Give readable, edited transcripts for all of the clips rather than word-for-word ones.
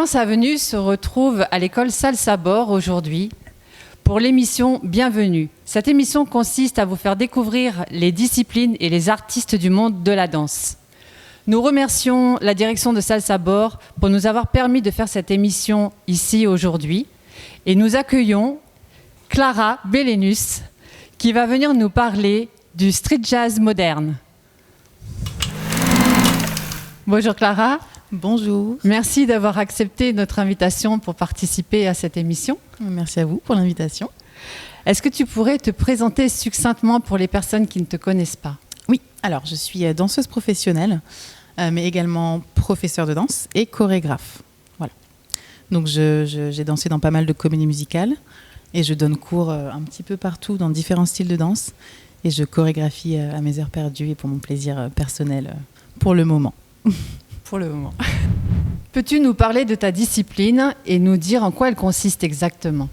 Danse Avenue se retrouve à l'école Salsa-Bor aujourd'hui pour l'émission Bienvenue. Cette émission consiste à vous faire découvrir les disciplines et les artistes du monde de la danse. Nous remercions la direction de Salsa-Bor pour nous avoir permis de faire cette émission ici aujourd'hui. Et nous accueillons Clara Belenus qui va venir nous parler du street jazz moderne. Bonjour Clara. Bonjour. Merci d'avoir accepté notre invitation pour participer à cette émission. Merci à vous pour l'invitation. Est-ce que tu pourrais te présenter succinctement pour les personnes qui ne te connaissent pas ? Oui, alors je suis danseuse professionnelle, mais également professeure de danse et chorégraphe. Voilà. Donc j'ai dansé dans pas mal de comédies musicales et je donne cours un petit peu partout dans différents styles de danse et je chorégraphie à mes heures perdues et pour mon plaisir personnel pour le moment. Pour le moment. Peux-tu nous parler de ta discipline et nous dire en quoi elle consiste exactement ?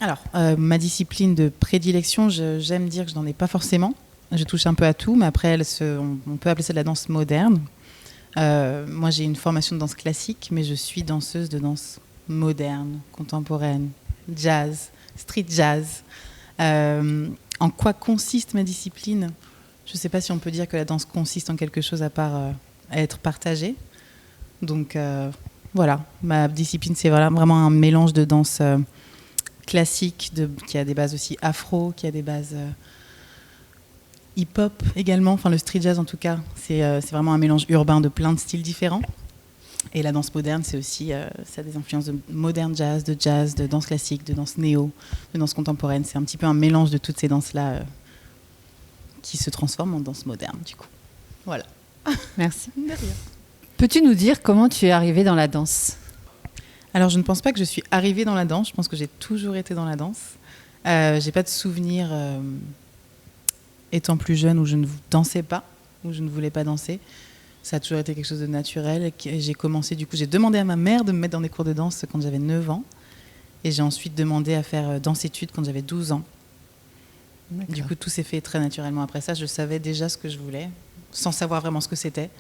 Alors, ma discipline de prédilection, j'aime dire que je n'en ai pas forcément. Je touche un peu à tout, mais après, on peut appeler ça de la danse moderne. Moi, j'ai une formation de danse classique, mais je suis danseuse de danse moderne, contemporaine, jazz, street jazz. En quoi consiste ma discipline ? Je ne sais pas si on peut dire que la danse consiste en quelque chose à part à être partagée. Donc voilà, ma discipline, c'est vraiment un mélange de danse classique, qui a des bases aussi afro, qui a des bases hip-hop également. Enfin, le street jazz, en tout cas, c'est vraiment un mélange urbain de plein de styles différents. Et la danse moderne, c'est aussi, ça a des influences de modern jazz, de danse classique, de danse néo, de danse contemporaine. C'est un petit peu un mélange de toutes ces danses-là qui se transforment en danse moderne, du coup. Voilà. Merci. De rien. Peux-tu nous dire comment tu es arrivée dans la danse ? Alors, je ne pense pas que je suis arrivée dans la danse. Je pense que j'ai toujours été dans la danse. J'ai pas de souvenir étant plus jeune où je ne dansais pas, où je ne voulais pas danser. Ça a toujours été quelque chose de naturel. J'ai commencé, du coup, j'ai demandé à ma mère de me mettre dans des cours de danse quand j'avais 9 ans. Et j'ai ensuite demandé à faire danse-études quand j'avais 12 ans. D'accord. Du coup, tout s'est fait très naturellement. Après ça, je savais déjà ce que je voulais, sans savoir vraiment ce que c'était.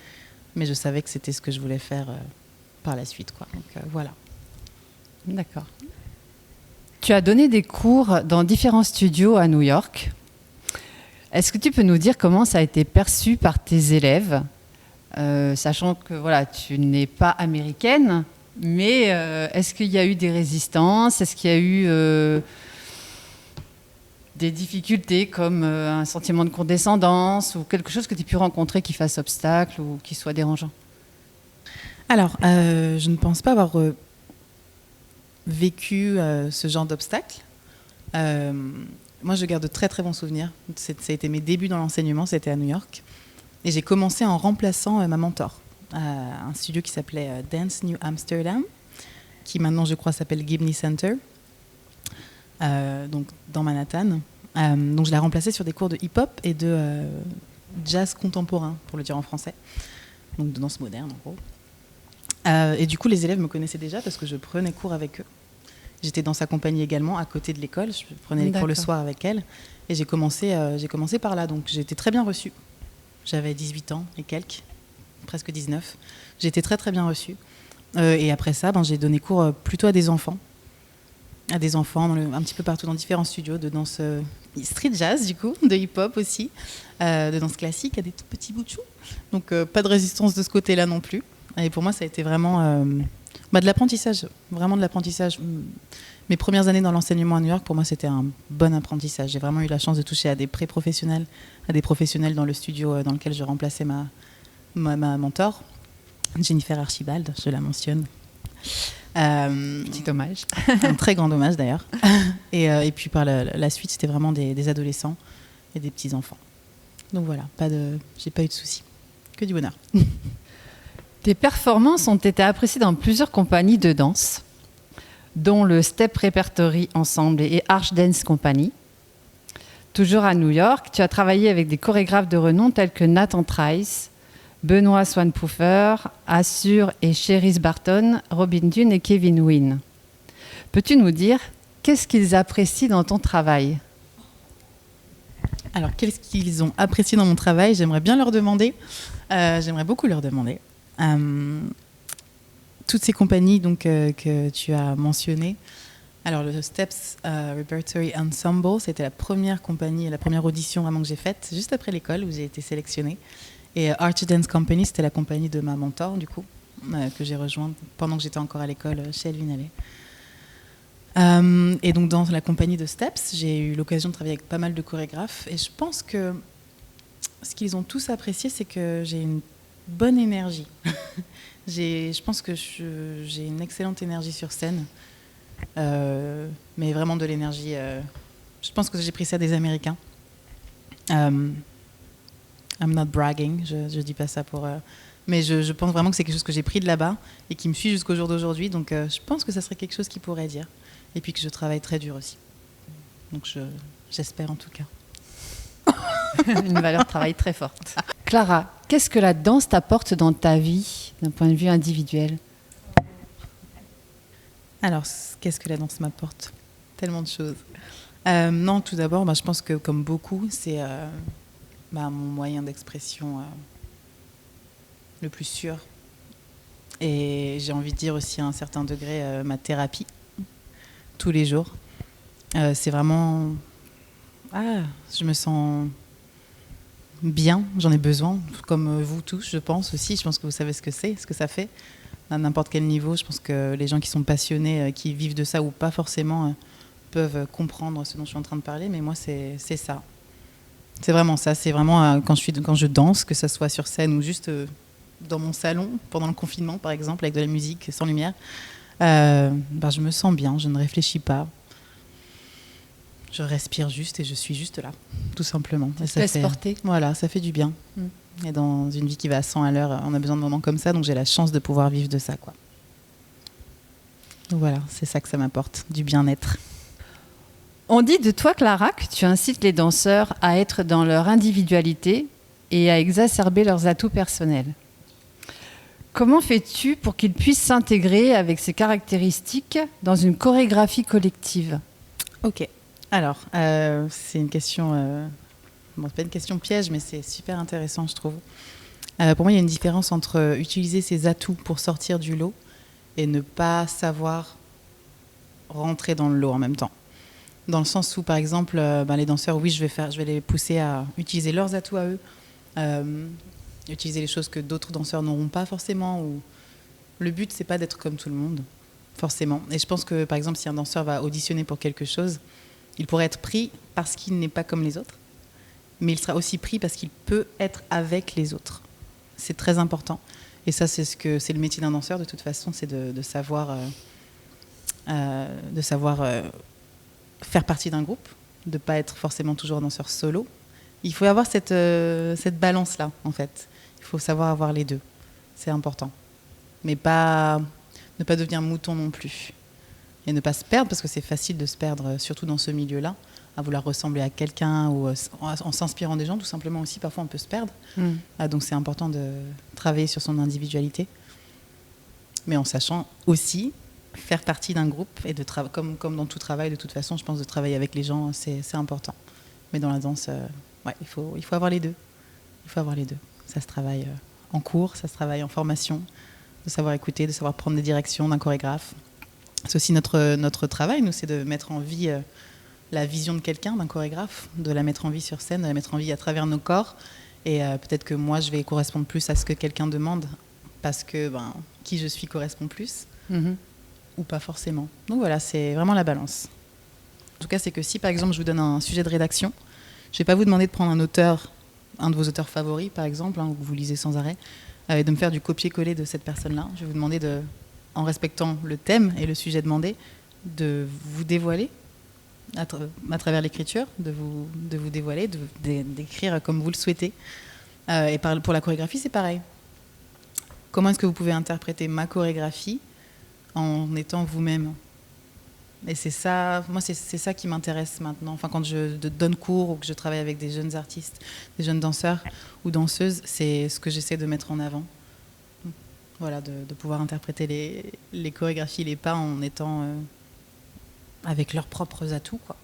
Mais je savais que c'était ce que je voulais faire par la suite, quoi. Donc voilà. D'accord. Tu as donné des cours dans différents studios à New York. Est-ce que tu peux nous dire comment ça a été perçu par tes élèves, sachant que voilà, tu n'es pas américaine, mais est-ce qu'il y a eu des résistances ? Est-ce qu'il y a eu des difficultés comme un sentiment de condescendance ou quelque chose que tu aies pu rencontrer qui fasse obstacle ou qui soit dérangeant ? Alors, je ne pense pas avoir vécu ce genre d'obstacle. Moi, je garde de très très bons souvenirs. Ça a été mes débuts dans l'enseignement, c'était à New York. Et j'ai commencé en remplaçant ma mentor à un studio qui s'appelait Dance New Amsterdam, qui maintenant, je crois, s'appelle Gibney Center, donc dans Manhattan. Donc je l'ai remplacée sur des cours de hip-hop et de jazz contemporain, pour le dire en français. Donc de danse moderne, en gros. Et du coup, les élèves me connaissaient déjà parce que je prenais cours avec eux. J'étais dans sa compagnie également, à côté de l'école. Je prenais les cours le soir avec elle. Et j'ai commencé par là. Donc j'ai été très bien reçue. J'avais 18 ans et quelques, presque 19. J'ai été très, très bien reçue. Et après ça, j'ai donné cours plutôt à des enfants. Un petit peu partout dans différents studios de danse street jazz, du coup, de hip-hop aussi, de danse classique, à des tout petits bouts de chou. Donc pas de résistance de ce côté-là non plus. Et pour moi, ça a été vraiment de l'apprentissage, vraiment de l'apprentissage. Mes premières années dans l'enseignement à New York, pour moi, c'était un bon apprentissage. J'ai vraiment eu la chance de toucher à des pré-professionnels, à des professionnels dans le studio dans lequel je remplaçais ma mentor, Jennifer Archibald, je la mentionne. Petit hommage. Un très grand hommage d'ailleurs. Et puis par la suite, c'était vraiment des adolescents et des petits-enfants. Donc voilà, j'ai pas eu de soucis. Que du bonheur. Tes performances ont été appréciées dans plusieurs compagnies de danse, dont le Step Repertory Ensemble et Arch Dance Company. Toujours à New York, tu as travaillé avec des chorégraphes de renom tels que Nathan Trice, Benoît Swanpuffer, Assur et Cherise Barton, Robin Dune et Kevin Wynn. Peux-tu nous dire qu'est-ce qu'ils apprécient dans ton travail ? Alors, qu'est-ce qu'ils ont apprécié dans mon travail ? J'aimerais bien leur demander. J'aimerais beaucoup leur demander. toutes ces compagnies donc, que tu as mentionnées. Alors, le Steps Repertory Ensemble, c'était la première compagnie, la première audition vraiment que j'ai faite, juste après l'école, où j'ai été sélectionnée. Et Art Dance Company, c'était la compagnie de ma mentor, du coup, que j'ai rejointe pendant que j'étais encore à l'école chez Elvin Allais. Et donc, dans la compagnie de Steps, j'ai eu l'occasion de travailler avec pas mal de chorégraphes. Et je pense que ce qu'ils ont tous apprécié, c'est que j'ai une bonne énergie. Je pense que j'ai une excellente énergie sur scène. Mais vraiment de l'énergie. Je pense que j'ai pris ça des Américains. I'm not bragging, je dis pas ça pour. Mais je pense vraiment que c'est quelque chose que j'ai pris de là-bas et qui me suit jusqu'au jour d'aujourd'hui. Donc je pense que ça serait quelque chose qui pourrait dire. Et puis que je travaille très dur aussi. Donc j'espère en tout cas. Une valeur de travail très forte. Clara, qu'est-ce que la danse t'apporte dans ta vie, d'un point de vue individuel ? Alors, qu'est-ce que la danse m'apporte ? Tellement de choses. Non, tout d'abord, je pense que comme beaucoup, c'est mon moyen d'expression le plus sûr. Et j'ai envie de dire aussi à un certain degré ma thérapie, tous les jours. C'est vraiment... je me sens bien, j'en ai besoin, comme vous tous, je pense aussi. Je pense que vous savez ce que c'est, ce que ça fait. À n'importe quel niveau, je pense que les gens qui sont passionnés, qui vivent de ça ou pas forcément, peuvent comprendre ce dont je suis en train de parler. Mais moi, c'est ça. C'est vraiment ça. C'est vraiment quand je danse, que ce soit sur scène ou juste dans mon salon, pendant le confinement, par exemple, avec de la musique, sans lumière. Je me sens bien, je ne réfléchis pas. Je respire juste et je suis juste là, tout simplement. Ça te laisse porter. Voilà, ça fait du bien. Et dans une vie qui va à 100 à l'heure, on a besoin de moments comme ça, donc j'ai la chance de pouvoir vivre de ça, quoi. Donc voilà, c'est ça que ça m'apporte, du bien-être. On dit de toi, Clara, que tu incites les danseurs à être dans leur individualité et à exacerber leurs atouts personnels. Comment fais-tu pour qu'ils puissent s'intégrer avec ces caractéristiques dans une chorégraphie collective ? Ok, alors, c'est une question... c'est pas une question piège, mais c'est super intéressant, je trouve. Pour moi, il y a une différence entre utiliser ses atouts pour sortir du lot et ne pas savoir rentrer dans le lot en même temps. Dans le sens où, par exemple, les danseurs, oui, je vais les pousser à utiliser leurs atouts à eux, utiliser les choses que d'autres danseurs n'auront pas forcément. Ou... Le but, c'est pas d'être comme tout le monde, forcément. Et je pense que, par exemple, si un danseur va auditionner pour quelque chose, il pourrait être pris parce qu'il n'est pas comme les autres. Mais il sera aussi pris parce qu'il peut être avec les autres. C'est très important. Et ça, c'est le métier d'un danseur, de toute façon, c'est de savoir faire partie d'un groupe, de ne pas être forcément toujours un danseur solo. Il faut avoir cette balance-là, en fait. Il faut savoir avoir les deux. C'est important. Mais ne pas devenir mouton non plus. Et ne pas se perdre, parce que c'est facile de se perdre, surtout dans ce milieu-là, à vouloir ressembler à quelqu'un ou en s'inspirant des gens, tout simplement aussi, parfois on peut se perdre. Donc c'est important de travailler sur son individualité, mais en sachant aussi faire partie d'un groupe et comme dans tout travail, de toute façon, je pense de travailler avec les gens, c'est important. Mais dans la danse, il faut avoir les deux. Il faut avoir les deux. Ça se travaille en cours, ça se travaille en formation, de savoir écouter, de savoir prendre des directions d'un chorégraphe. C'est aussi notre travail, nous, c'est de mettre en vie la vision de quelqu'un, d'un chorégraphe, de la mettre en vie sur scène, de la mettre en vie à travers nos corps. Et peut-être que moi, je vais correspondre plus à ce que quelqu'un demande, parce que qui je suis correspond plus, ou pas forcément. Donc voilà, c'est vraiment la balance. En tout cas, c'est que si, par exemple, je vous donne un sujet de rédaction, je ne vais pas vous demander de prendre un de vos auteurs favoris, par exemple, que vous lisez sans arrêt, et de me faire du copier-coller de cette personne-là. Je vais vous demander, en respectant le thème et le sujet demandé, de vous dévoiler à travers l'écriture, de vous dévoiler, d'écrire comme vous le souhaitez. Et pour la chorégraphie, c'est pareil. Comment est-ce que vous pouvez interpréter ma chorégraphie en étant vous-même ? Et c'est ça, moi, c'est ça qui m'intéresse maintenant. Enfin, quand je donne cours ou que je travaille avec des jeunes artistes, des jeunes danseurs ou danseuses, c'est ce que j'essaie de mettre en avant. Voilà, de pouvoir interpréter les chorégraphies, les pas en étant avec leurs propres atouts, quoi.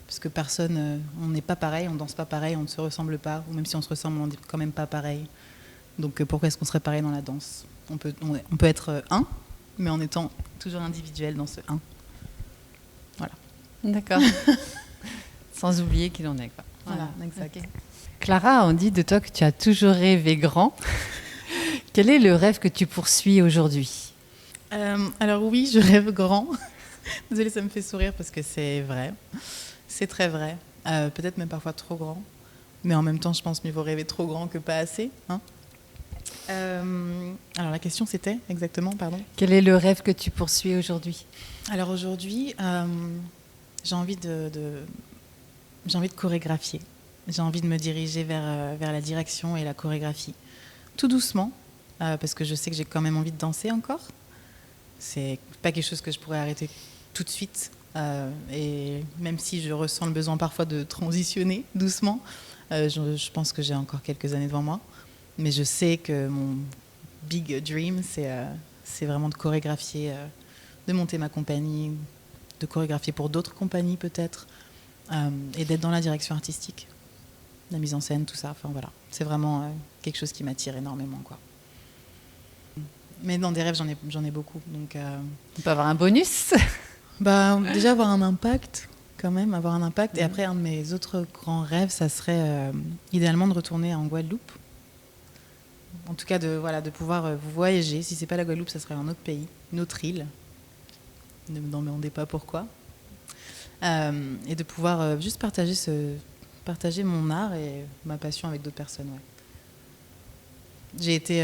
Parce que personne, on n'est pas pareil, on danse pas pareil, on ne se ressemble pas, ou même si on se ressemble, on n'est quand même pas pareil. Donc pourquoi est-ce qu'on serait pareil dans la danse ? On peut être un, mais en étant toujours individuel dans ce 1. Voilà. D'accord. Sans oublier qui l'on est, quoi. Voilà, exact. Okay. Clara, on dit de toi que tu as toujours rêvé grand. Quel est le rêve que tu poursuis aujourd'hui ? Alors oui, je rêve grand. Désolée, ça me fait sourire parce que c'est vrai. C'est très vrai. Peut-être même parfois trop grand. Mais en même temps, je pense qu'il vaut rêver trop grand que pas assez. Hein. Alors la question c'était exactement, pardon. Quel est le rêve que tu poursuis aujourd'hui ? Alors aujourd'hui, j'ai envie de chorégraphier. J'ai envie de me diriger vers la direction et la chorégraphie. Tout doucement, parce que je sais que j'ai quand même envie de danser encore. C'est pas quelque chose que je pourrais arrêter tout de suite. Et même si je ressens le besoin parfois de transitionner doucement, je pense que j'ai encore quelques années devant moi. Mais je sais que mon big dream, c'est vraiment de chorégraphier, de monter ma compagnie, de chorégraphier pour d'autres compagnies peut-être, et d'être dans la direction artistique, la mise en scène, tout ça. Enfin voilà, c'est vraiment quelque chose qui m'attire énormément, quoi. Mais dans des rêves, j'en ai beaucoup. Donc, on peut avoir un bonus ? Déjà avoir un impact, quand même, avoir un impact. Et après, un de mes autres grands rêves, ça serait idéalement de retourner en Guadeloupe. En tout cas, de pouvoir voyager. Si c'est pas la Guadeloupe, ça serait un autre pays, une autre île. Ne me demandez pas pourquoi. Et de pouvoir juste partager mon art et ma passion avec d'autres personnes. Ouais. J'ai été,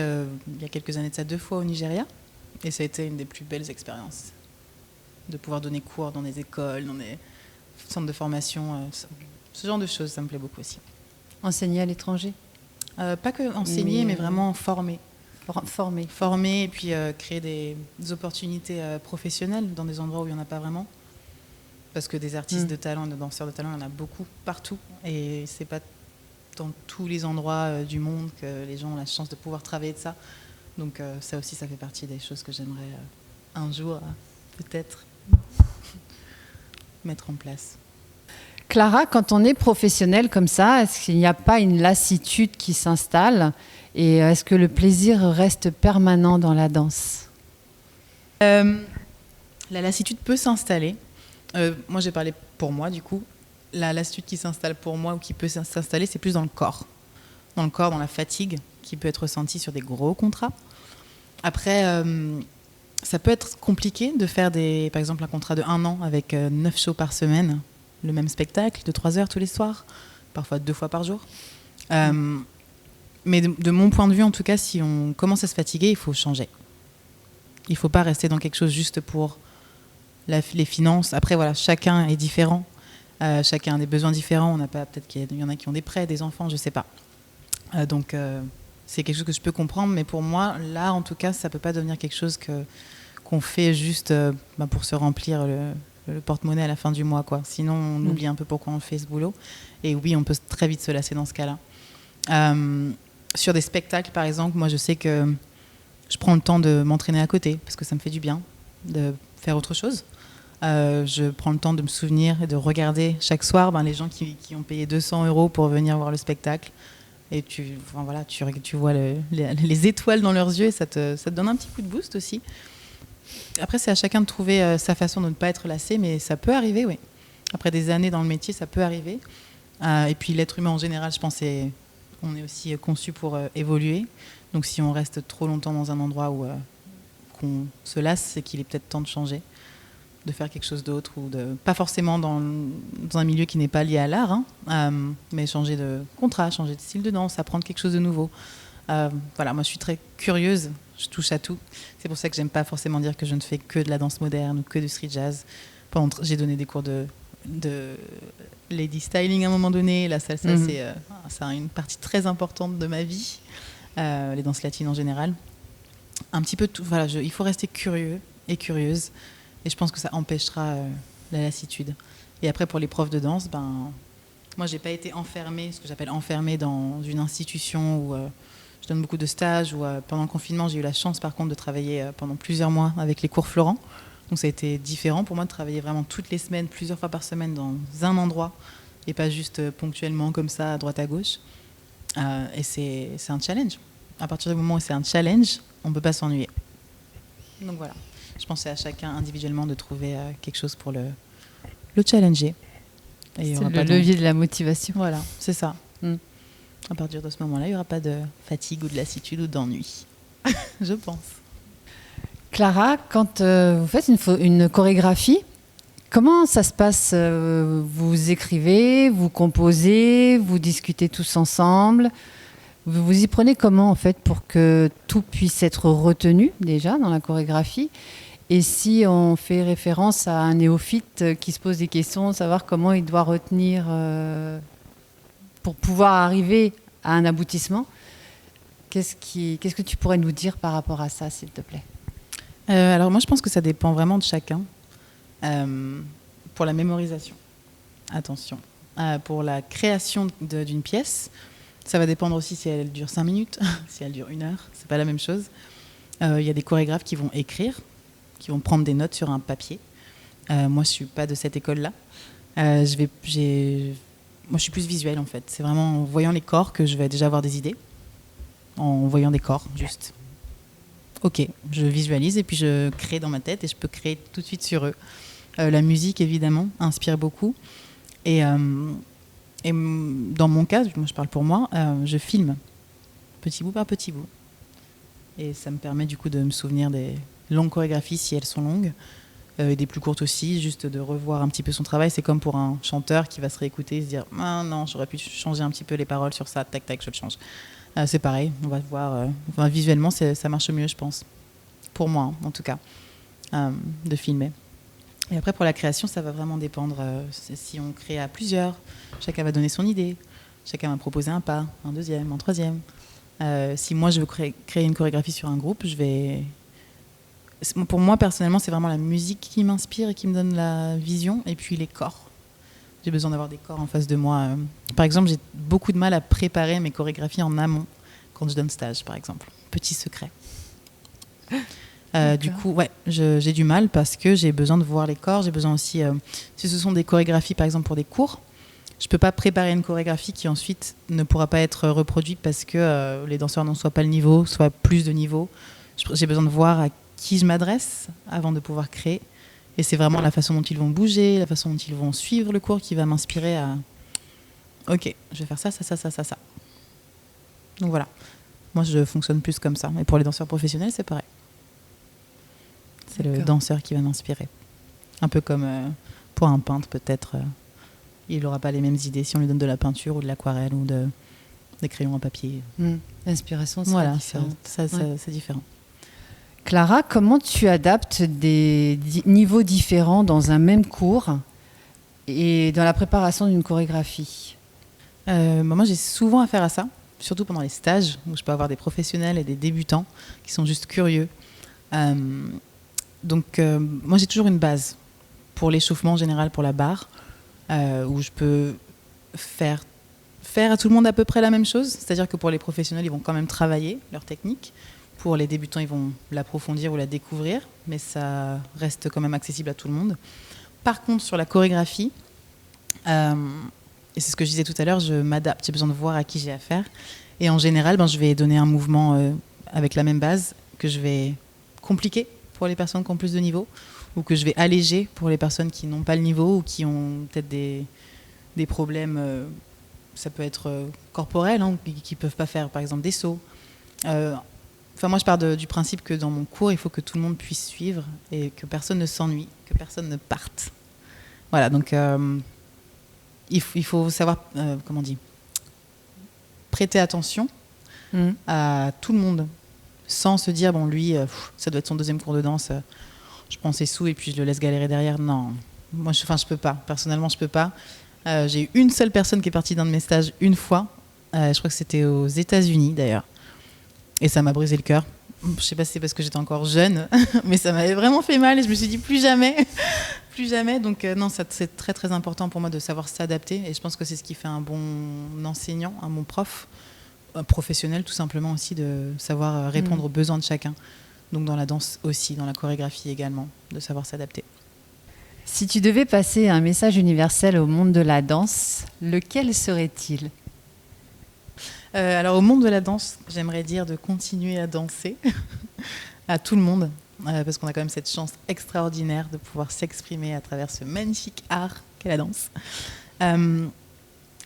il y a quelques années de ça, 2 fois au Nigeria. Et ça a été une des plus belles expériences. De pouvoir donner cours dans des écoles, dans des centres de formation. Ce genre de choses, ça me plaît beaucoup aussi. Enseigner à l'étranger ? Pas que enseigner, mais vraiment former. Former et puis créer des opportunités professionnelles dans des endroits où il n'y en a pas vraiment. Parce que des artistes de talent, des danseurs de talent, il y en a beaucoup, partout. Et c'est pas dans tous les endroits du monde que les gens ont la chance de pouvoir travailler de ça. Donc ça aussi, ça fait partie des choses que j'aimerais un jour peut-être mettre en place. Clara, quand on est professionnel comme ça, est-ce qu'il n'y a pas une lassitude qui s'installe ? Et est-ce que le plaisir reste permanent dans la danse ? La lassitude peut s'installer. Moi, j'ai parlé pour moi, du coup. La lassitude qui s'installe pour moi ou qui peut s'installer, c'est plus dans le corps. Dans le corps, dans la fatigue qui peut être ressentie sur des gros contrats. Après, ça peut être compliqué de faire, par exemple, un contrat de 1 an avec 9 shows par semaine, le même spectacle de 3 heures tous les soirs, parfois 2 fois par jour. Mais de mon point de vue, en tout cas, si on commence à se fatiguer, il faut changer. Il ne faut pas rester dans quelque chose juste pour les finances. Après, voilà, chacun est différent. Chacun a des besoins différents. Peut-être qu'il y en a qui ont des prêts, des enfants, je ne sais pas. Donc, c'est quelque chose que je peux comprendre. Mais pour moi, là, en tout cas, ça ne peut pas devenir quelque chose qu'on fait juste pour se remplir le porte-monnaie à la fin du mois, quoi. Sinon, on oublie un peu pourquoi on fait ce boulot. Et oui, on peut très vite se lasser dans ce cas-là. Sur des spectacles, par exemple, moi, je sais que je prends le temps de m'entraîner à côté parce que ça me fait du bien de faire autre chose. Je prends le temps de me souvenir et de regarder chaque soir les gens qui ont payé 200 € pour venir voir le spectacle. Et tu vois les étoiles dans leurs yeux et ça te donne un petit coup de boost aussi. Après, c'est à chacun de trouver sa façon de ne pas être lassé, mais ça peut arriver, oui. Après des années dans le métier, ça peut arriver. Et puis l'être humain en général, je pense, on est aussi conçu pour évoluer. Donc si on reste trop longtemps dans un endroit où qu'on se lasse, c'est qu'il est peut-être temps de changer, de faire quelque chose d'autre, ou pas forcément dans un milieu qui n'est pas lié à l'art, mais changer de contrat, changer de style de danse, apprendre quelque chose de nouveau. Voilà, moi je suis très curieuse, je touche à tout. C'est pour ça que j'aime pas forcément dire que je ne fais que de la danse moderne ou que du street jazz. J'ai donné des cours de lady styling à un moment donné. La salsa, c'est une partie très importante de ma vie. Les danses latines en général. Un petit peu tout. Voilà, il faut rester curieux et curieuse. Et je pense que ça empêchera la lassitude. Et après, pour les profs de danse, moi, j'ai pas été enfermée, ce que j'appelle enfermée dans une institution où je donne beaucoup de stages. Où, pendant le confinement, j'ai eu la chance, par contre, de travailler pendant plusieurs mois avec les cours Florent. Donc ça a été différent pour moi de travailler vraiment toutes les semaines, plusieurs fois par semaine dans un endroit et pas juste ponctuellement comme ça à droite à gauche. Et c'est un challenge. À partir du moment où c'est un challenge, on ne peut pas s'ennuyer. Donc voilà. Je pensais à chacun individuellement de trouver quelque chose pour le challenger. Et c'est le levier de la motivation. Voilà, c'est ça. À partir de ce moment-là, il n'y aura pas de fatigue ou de lassitude ou d'ennui, je pense. Clara, quand vous faites une chorégraphie, comment ça se passe? Vous écrivez, vous composez, vous discutez tous ensemble. Vous vous y prenez comment en fait pour que tout puisse être retenu déjà dans la chorégraphie? Et si on fait référence à un néophyte qui se pose des questions, savoir comment il doit retenir pour pouvoir arriver à un aboutissement, qu'est-ce que tu pourrais nous dire par rapport à ça, s'il te plaît? Alors moi, je pense que ça dépend vraiment de chacun. Pour la mémorisation, attention. Pour la création d'une pièce, ça va dépendre aussi si elle dure 5 minutes, si elle dure 1 heure, c'est pas la même chose. Il y a des chorégraphes qui vont écrire, qui vont prendre des notes sur un papier. Moi, je suis pas de cette école-là. Moi, je suis plus visuelle en fait. C'est vraiment en voyant les corps que je vais déjà avoir des idées. En voyant des corps, juste. Ok, je visualise et puis je crée dans ma tête et je peux créer tout de suite sur eux. La musique, évidemment, inspire beaucoup. Et dans mon cas, moi, je parle pour moi, je filme petit bout par petit bout. Et ça me permet du coup de me souvenir des longues chorégraphies si elles sont longues, et des plus courtes aussi, juste de revoir un petit peu son travail. C'est comme pour un chanteur qui va se réécouter et se dire « Ah non, j'aurais pu changer un petit peu les paroles sur ça, tac, tac, je le change ». C'est pareil, on va voir. Visuellement, ça marche mieux, je pense. Pour moi, en tout cas, de filmer. Et après, pour la création, ça va vraiment dépendre. Si on crée à plusieurs, chacun va donner son idée. Chacun va proposer un pas, un deuxième, un troisième. Si moi, je veux créer une chorégraphie sur un groupe, pour moi, personnellement, c'est vraiment la musique qui m'inspire et qui me donne la vision. Et puis les corps. J'ai besoin d'avoir des corps en face de moi. Par exemple, j'ai beaucoup de mal à préparer mes chorégraphies en amont quand je donne stage, par exemple. Petit secret. Du coup, ouais, j'ai du mal parce que j'ai besoin de voir les corps. J'ai besoin aussi, si ce sont des chorégraphies, par exemple, pour des cours, je ne peux pas préparer une chorégraphie qui ensuite ne pourra pas être reproduite parce que les danseurs n'ont soit pas le niveau, soit plus de niveau. J'ai besoin de voir à qui je m'adresse avant de pouvoir créer. Et c'est vraiment la façon dont ils vont bouger, la façon dont ils vont suivre le cours qui va m'inspirer à « Ok, je vais faire ça, ça, ça, ça, ça, ça. » Donc voilà. Moi, je fonctionne plus comme ça. Et pour les danseurs professionnels, c'est pareil. C'est le danseur qui va m'inspirer. Un peu comme pour un peintre, peut-être. Il n'aura pas les mêmes idées si on lui donne de la peinture ou de l'aquarelle ou des crayons à papier. L'inspiration sera différente. C'est différent. Clara, comment tu adaptes des niveaux différents dans un même cours et dans la préparation d'une chorégraphie? Moi, j'ai souvent affaire à ça, surtout pendant les stages, où je peux avoir des professionnels et des débutants qui sont juste curieux. Donc, moi, j'ai toujours une base pour l'échauffement en général, pour la barre, où je peux faire à tout le monde à peu près la même chose. C'est-à-dire que pour les professionnels, ils vont quand même travailler leur technique. Pour les débutants, ils vont l'approfondir ou la découvrir, mais ça reste quand même accessible à tout le monde. Par contre, sur la chorégraphie, et c'est ce que je disais tout à l'heure, je m'adapte, j'ai besoin de voir à qui j'ai affaire. Et en général, je vais donner un mouvement avec la même base que je vais compliquer pour les personnes qui ont plus de niveau, ou que je vais alléger pour les personnes qui n'ont pas le niveau ou qui ont peut-être des problèmes, ça peut être corporel, qui ne peuvent pas faire par exemple des sauts. Moi, je pars du principe que dans mon cours, il faut que tout le monde puisse suivre et que personne ne s'ennuie, que personne ne parte. Voilà, donc il faut savoir, prêter attention à tout le monde, sans se dire, bon, lui, ça doit être son deuxième cours de danse, je prends ses sous et puis je le laisse galérer derrière. Non, moi, je peux pas. Personnellement, je peux pas. J'ai eu une seule personne qui est partie d'un de mes stages une fois. Je crois que c'était aux États-Unis, d'ailleurs. Et ça m'a brisé le cœur. Je ne sais pas si c'est parce que j'étais encore jeune, mais ça m'avait vraiment fait mal et je me suis dit plus jamais. Plus jamais. Donc non, c'est très très important pour moi de savoir s'adapter et je pense que c'est ce qui fait un bon enseignant, un bon prof, un professionnel tout simplement aussi, de savoir répondre aux besoins de chacun. Donc dans la danse aussi, dans la chorégraphie également, de savoir s'adapter. Si tu devais passer un message universel au monde de la danse, lequel serait-il ? Alors au monde de la danse, j'aimerais dire de continuer à danser à tout le monde. parce qu'on a quand même cette chance extraordinaire de pouvoir s'exprimer à travers ce magnifique art qu'est la danse.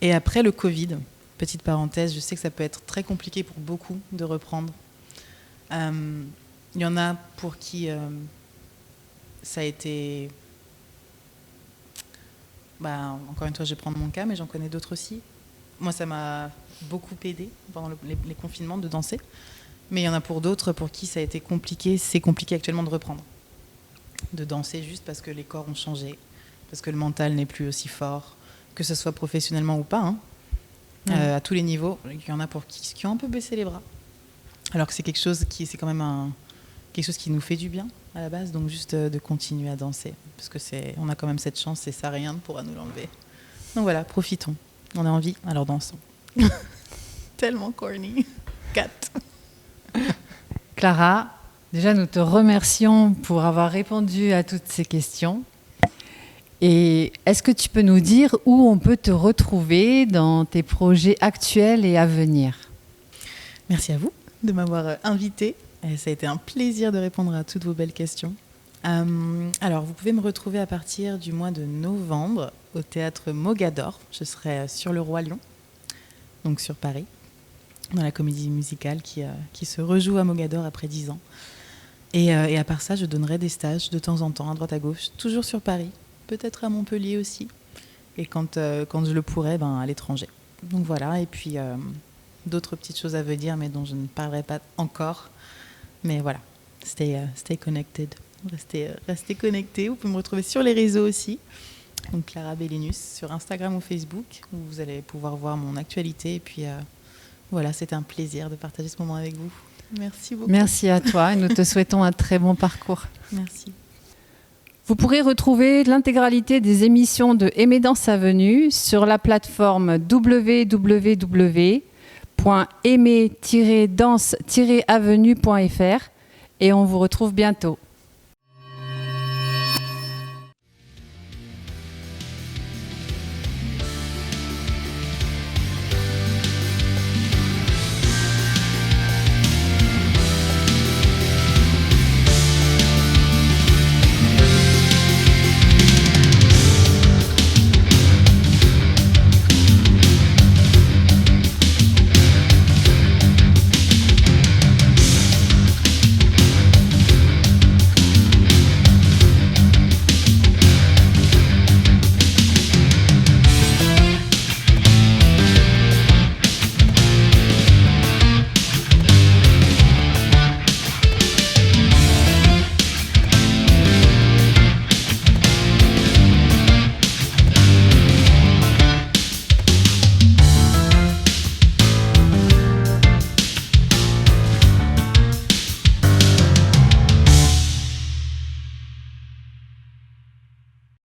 Et après le Covid, petite parenthèse, je sais que ça peut être très compliqué pour beaucoup de reprendre. Il y en a pour qui ça a été... encore une fois, je vais prendre mon cas, mais j'en connais d'autres aussi. Moi, ça m'a beaucoup aidé pendant les confinements de danser. Mais il y en a pour d'autres pour qui ça a été compliqué. C'est compliqué actuellement de reprendre. De danser juste parce que les corps ont changé, parce que le mental n'est plus aussi fort, que ce soit professionnellement ou pas. À tous les niveaux. Il y en a pour qui ont un peu baissé les bras. Alors que c'est quelque chose c'est quand même quelque chose qui nous fait du bien à la base. Donc juste de continuer à danser. Parce que on a quand même cette chance et ça, rien ne pourra nous l'enlever. Donc voilà, profitons. On a envie, alors dansons. Tellement corny. 4. Clara, déjà nous te remercions pour avoir répondu à toutes ces questions. Et est-ce que tu peux nous dire où on peut te retrouver dans tes projets actuels et à venir ? Merci à vous de m'avoir invitée. Et ça a été un plaisir de répondre à toutes vos belles questions. Alors, vous pouvez me retrouver à partir du mois de novembre au théâtre Mogador. Je serai sur le Roi Lion, donc sur Paris, dans la comédie musicale qui se rejoue à Mogador après 10 ans. Et à part ça, je donnerai des stages de temps en temps, à droite à gauche, toujours sur Paris, peut-être à Montpellier aussi, et quand je le pourrai, à l'étranger. Donc voilà, et puis d'autres petites choses à vous dire, mais dont je ne parlerai pas encore. Mais voilà, stay connected. Restez connectés. Vous pouvez me retrouver sur les réseaux aussi. Donc Clara Bellinus sur Instagram ou Facebook, où vous allez pouvoir voir mon actualité. Et puis voilà, c'était un plaisir de partager ce moment avec vous. Merci beaucoup. Merci à toi et nous te souhaitons un très bon parcours. Merci. Vous pourrez retrouver l'intégralité des émissions de Aimer Danse Avenue sur la plateforme www.aimer-danse-avenue.fr et on vous retrouve bientôt.